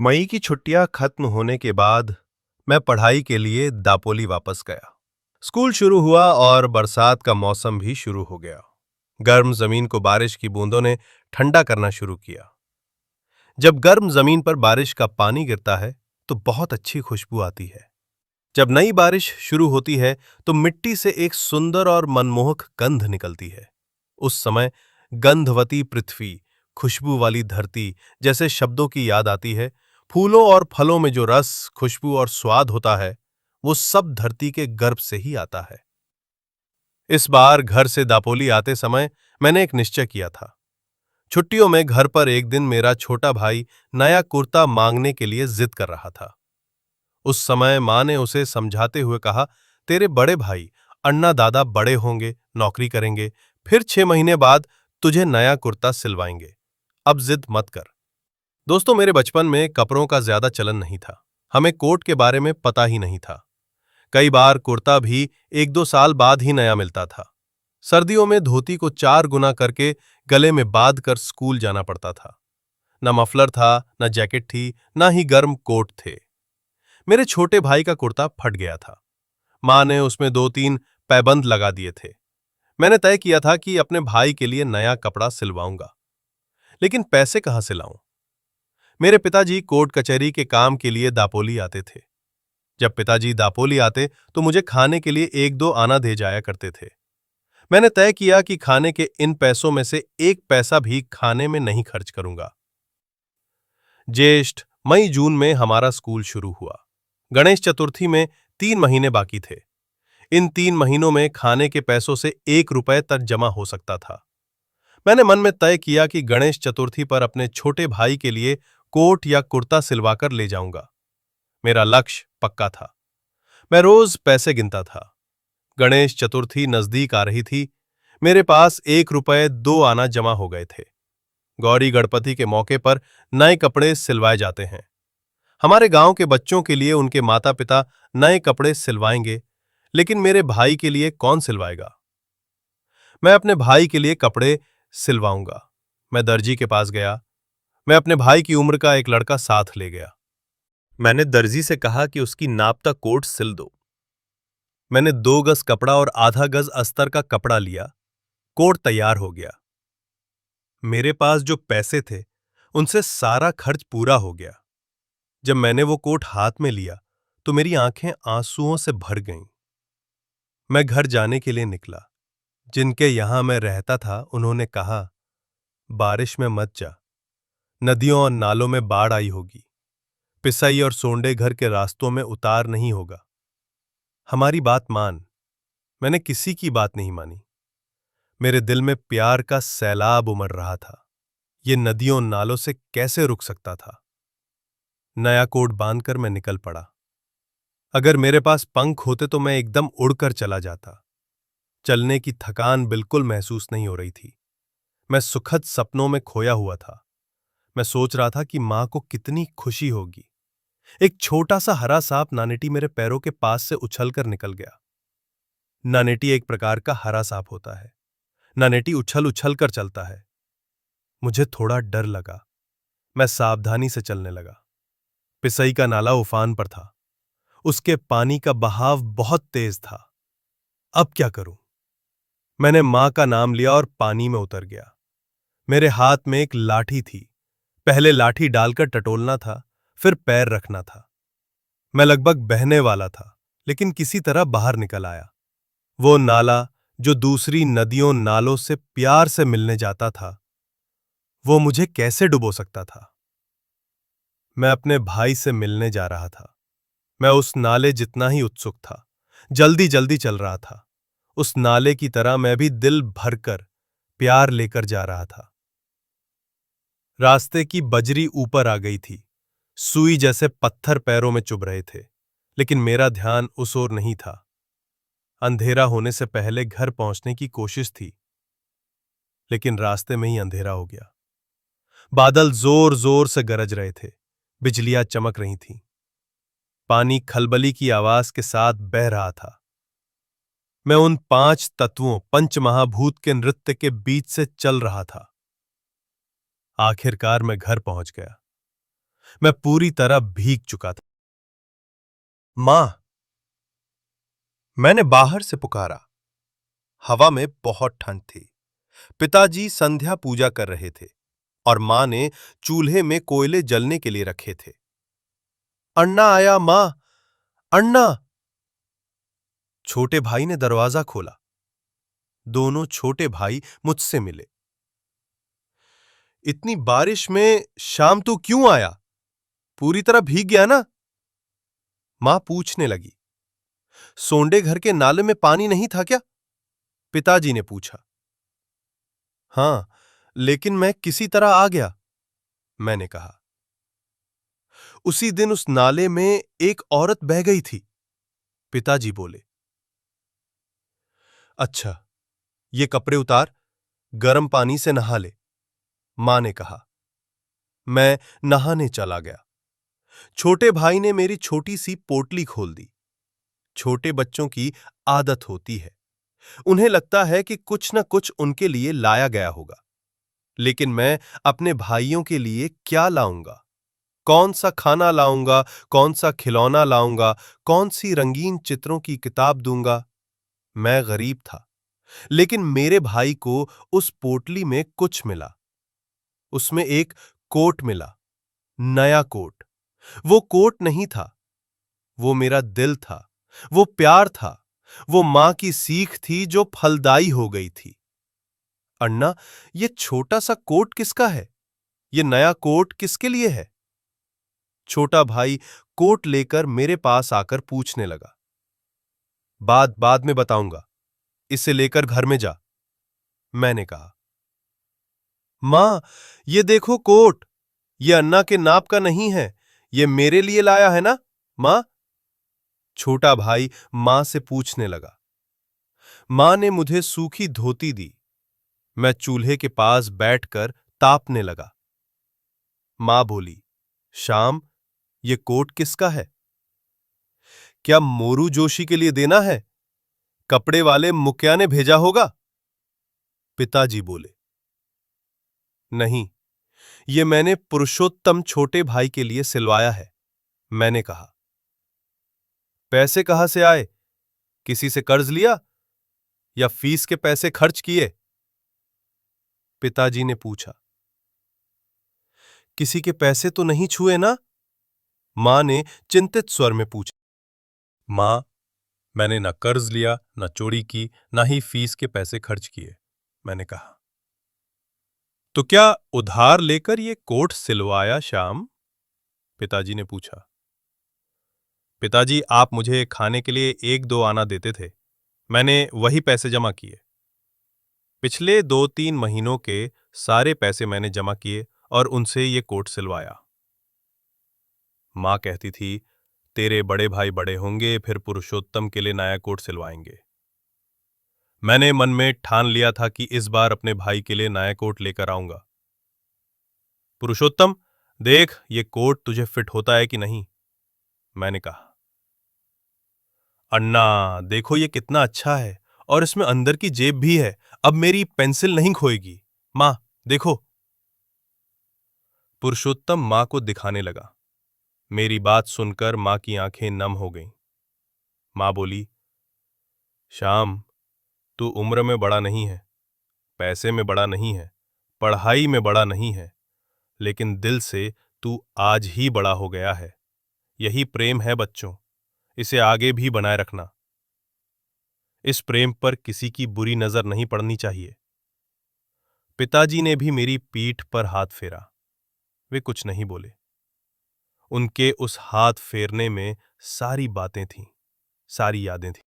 मई की छुट्टियां खत्म होने के बाद मैं पढ़ाई के लिए दापोली वापस गया। स्कूल शुरू हुआ और बरसात का मौसम भी शुरू हो गया। गर्म जमीन को बारिश की बूंदों ने ठंडा करना शुरू किया। जब गर्म जमीन पर बारिश का पानी गिरता है तो बहुत अच्छी खुशबू आती है। जब नई बारिश शुरू होती है तो मिट्टी से एक सुंदर और मनमोहक गंध निकलती है। उस समय गंधवती पृथ्वी, खुशबू वाली धरती जैसे शब्दों की याद आती है। फूलों और फलों में जो रस, खुशबू और स्वाद होता है, वो सब धरती के गर्भ से ही आता है। इस बार घर से दापोली आते समय मैंने एक निश्चय किया था। छुट्टियों में घर पर एक दिन मेरा छोटा भाई नया कुर्ता मांगने के लिए जिद कर रहा था। उस समय मां ने उसे समझाते हुए कहा, तेरे बड़े भाई अन्ना दादा बड़े होंगे, नौकरी करेंगे, फिर 6 महीने बाद तुझे नया कुर्ता सिलवाएंगे। अब जिद मत कर। दोस्तों, मेरे बचपन में कपड़ों का ज्यादा चलन नहीं था। हमें कोट के बारे में पता ही नहीं था। कई बार कुर्ता भी 1-2 साल बाद ही नया मिलता था। सर्दियों में धोती को 4 गुना करके गले में बांध कर स्कूल जाना पड़ता था। न मफलर था, न जैकेट थी, न ही गर्म कोट थे। मेरे छोटे भाई का कुर्ता फट गया था। मां ने उसमें 2-3 पैबंद लगा दिए थे। मैंने तय किया था कि अपने भाई के लिए नया कपड़ा सिलवाऊंगा, लेकिन पैसे कहां से लाऊं? मेरे पिताजी कोर्ट कचहरी के काम के लिए दापोली आते थे। जब पिताजी दापोली आते तो मुझे खाने के लिए 1-2 आना दे जाया करते थे। मैंने तय किया कि खाने के इन पैसों में से 1 पैसा भी खाने में नहीं खर्च करूंगा। ज्येष्ठ, मई, जून में हमारा स्कूल शुरू हुआ। गणेश चतुर्थी में 3 महीने बाकी थे। इन 3 महीनों में खाने के पैसों से 1 रुपए तक जमा हो सकता था। मैंने मन में तय किया कि गणेश चतुर्थी पर अपने छोटे भाई के लिए कोट या कुर्ता सिलवाकर ले जाऊंगा। मेरा लक्ष्य पक्का था। मैं रोज पैसे गिनता था। गणेश चतुर्थी नजदीक आ रही थी। मेरे पास 1 रुपए 2 आना जमा हो गए थे। गौरी गणपति के मौके पर नए कपड़े सिलवाए जाते हैं। हमारे गांव के बच्चों के लिए उनके माता पिता नए कपड़े सिलवाएंगे, लेकिन मेरे भाई के लिए कौन सिलवाएगा? मैं अपने भाई के लिए कपड़े सिलवाऊंगा। मैं दर्जी के पास गया। मैं अपने भाई की उम्र का एक लड़का साथ ले गया। मैंने दर्जी से कहा कि उसकी नाप तक कोट सिल दो। मैंने 2 गज कपड़ा और आधा गज अस्तर का कपड़ा लिया। कोट तैयार हो गया। मेरे पास जो पैसे थे उनसे सारा खर्च पूरा हो गया। जब मैंने वो कोट हाथ में लिया तो मेरी आंखें आंसुओं से भर गईं। मैं घर जाने के लिए निकला। जिनके यहां मैं रहता था उन्होंने कहा, बारिश में मत जा, नदियों और नालों में बाढ़ आई होगी, पिसई और सोंडे घर के रास्तों में उतार नहीं होगा। हमारी बात मान। मैंने किसी की बात नहीं मानी। मेरे दिल में प्यार का सैलाब उमड़ रहा था। ये नदियों नालों से कैसे रुक सकता था? नया कोट बांधकर मैं निकल पड़ा। अगर मेरे पास पंख होते तो मैं एकदम उड़कर चला जाता। चलने की थकान बिल्कुल महसूस नहीं हो रही थी। मैं सुखद सपनों में खोया हुआ था। मैं सोच रहा था कि मां को कितनी खुशी होगी। एक छोटा सा हरा सांप नानेटी मेरे पैरों के पास से उछलकर निकल गया। नानेटी एक प्रकार का हरा सांप होता है। नानेटी उछल उछल कर चलता है। मुझे थोड़ा डर लगा। मैं सावधानी से चलने लगा। पिसई का नाला उफान पर था। उसके पानी का बहाव बहुत तेज था। अब क्या करूं? मैंने मां का नाम लिया और पानी में उतर गया। मेरे हाथ में एक लाठी थी। पहले लाठी डालकर टटोलना था, फिर पैर रखना था। मैं लगभग बहने वाला था, लेकिन किसी तरह बाहर निकल आया। वो नाला जो दूसरी नदियों नालों से प्यार से मिलने जाता था, वो मुझे कैसे डुबो सकता था? मैं अपने भाई से मिलने जा रहा था। मैं उस नाले जितना ही उत्सुक था। जल्दी जल्दी चल रहा था। उस नाले की तरह मैं भी दिल भरकर प्यार लेकर जा रहा था। रास्ते की बजरी ऊपर आ गई थी। सुई जैसे पत्थर पैरों में चुभ रहे थे, लेकिन मेरा ध्यान उस ओर नहीं था। अंधेरा होने से पहले घर पहुंचने की कोशिश थी, लेकिन रास्ते में ही अंधेरा हो गया। बादल जोर जोर से गरज रहे थे। बिजलियां चमक रही थीं। पानी खलबली की आवाज के साथ बह रहा था। मैं उन 5 तत्वों, पंचमहाभूत के नृत्य के बीच से चल रहा था। आखिरकार मैं घर पहुंच गया। मैं पूरी तरह भीग चुका था। मां, मैंने बाहर से पुकारा। हवा में बहुत ठंड थी। पिताजी संध्या पूजा कर रहे थे और मां ने चूल्हे में कोयले जलने के लिए रखे थे। अन्ना आया मां, अन्ना। छोटे भाई ने दरवाजा खोला। दोनों छोटे भाई मुझसे मिले। इतनी बारिश में शाम तू क्यों आया? पूरी तरह भीग गया ना? मां पूछने लगी। सोंडे घर के नाले में पानी नहीं था क्या? पिताजी ने पूछा। हां, लेकिन मैं किसी तरह आ गया, मैंने कहा। उसी दिन उस नाले में एक औरत बह गई थी, पिताजी बोले। अच्छा, ये कपड़े उतार, गर्म पानी से नहा ले, मां ने कहा। मैं नहाने चला गया। छोटे भाई ने मेरी छोटी सी पोटली खोल दी। छोटे बच्चों की आदत होती है। उन्हें लगता है कि कुछ न कुछ उनके लिए लाया गया होगा। लेकिन मैं अपने भाइयों के लिए क्या लाऊंगा? कौन सा खाना लाऊंगा? कौन सा खिलौना लाऊंगा? कौन सी रंगीन चित्रों की किताब दूंगा? मैं गरीब था, लेकिन मेरे भाई को उस पोटली में कुछ मिला। उसमें एक कोट मिला, नया कोट। वो कोट नहीं था, वो मेरा दिल था, वो प्यार था, वो मां की सीख थी जो फलदायी हो गई थी। अन्ना, ये छोटा सा कोट किसका है? ये नया कोट किसके लिए है? छोटा भाई कोट लेकर मेरे पास आकर पूछने लगा। बात बाद में बताऊंगा, इसे लेकर घर में जा, मैंने कहा। मां, ये देखो कोट, ये अन्ना के नाप का नहीं है, ये मेरे लिए लाया है ना, मां? छोटा भाई मां से पूछने लगा। मां ने मुझे सूखी धोती दी। मैं चूल्हे के पास बैठकर तापने लगा। मां बोली, श्याम, ये कोट किसका है? क्या मोरू जोशी के लिए देना है? कपड़े वाले मुखिया ने भेजा होगा? पिताजी बोले। नहीं, ये मैंने पुरुषोत्तम छोटे भाई के लिए सिलवाया है, मैंने कहा। पैसे कहां से आए? किसी से कर्ज लिया या फीस के पैसे खर्च किए? पिताजी ने पूछा। किसी के पैसे तो नहीं छुए ना? मां ने चिंतित स्वर में पूछा। मां, मैंने न कर्ज लिया, न चोरी की, न ही फीस के पैसे खर्च किए, मैंने कहा। तो क्या उधार लेकर ये कोट सिलवाया श्याम? पिताजी ने पूछा। पिताजी, आप मुझे खाने के लिए 1-2 आना देते थे, मैंने वही पैसे जमा किए। पिछले 2-3 महीनों के सारे पैसे मैंने जमा किए और उनसे ये कोट सिलवाया। मां कहती थी, तेरे बड़े भाई बड़े होंगे, फिर पुरुषोत्तम के लिए नया कोट सिलवाएंगे। मैंने मन में ठान लिया था कि इस बार अपने भाई के लिए नया कोट लेकर आऊंगा। पुरुषोत्तम, देख ये कोट तुझे फिट होता है कि नहीं, मैंने कहा। अन्ना, देखो ये कितना अच्छा है और इसमें अंदर की जेब भी है, अब मेरी पेंसिल नहीं खोएगी। मां, देखो। पुरुषोत्तम मां को दिखाने लगा। मेरी बात सुनकर मां की आंखें नम हो गईं। मां बोली, श्याम, तू उम्र में बड़ा नहीं है, पैसे में बड़ा नहीं है, पढ़ाई में बड़ा नहीं है, लेकिन दिल से तू आज ही बड़ा हो गया है। यही प्रेम है बच्चों, इसे आगे भी बनाए रखना। इस प्रेम पर किसी की बुरी नजर नहीं पड़नी चाहिए। पिताजी ने भी मेरी पीठ पर हाथ फेरा। वे कुछ नहीं बोले। उनके उस हाथ फेरने में सारी बातें थीं, सारी यादें थीं।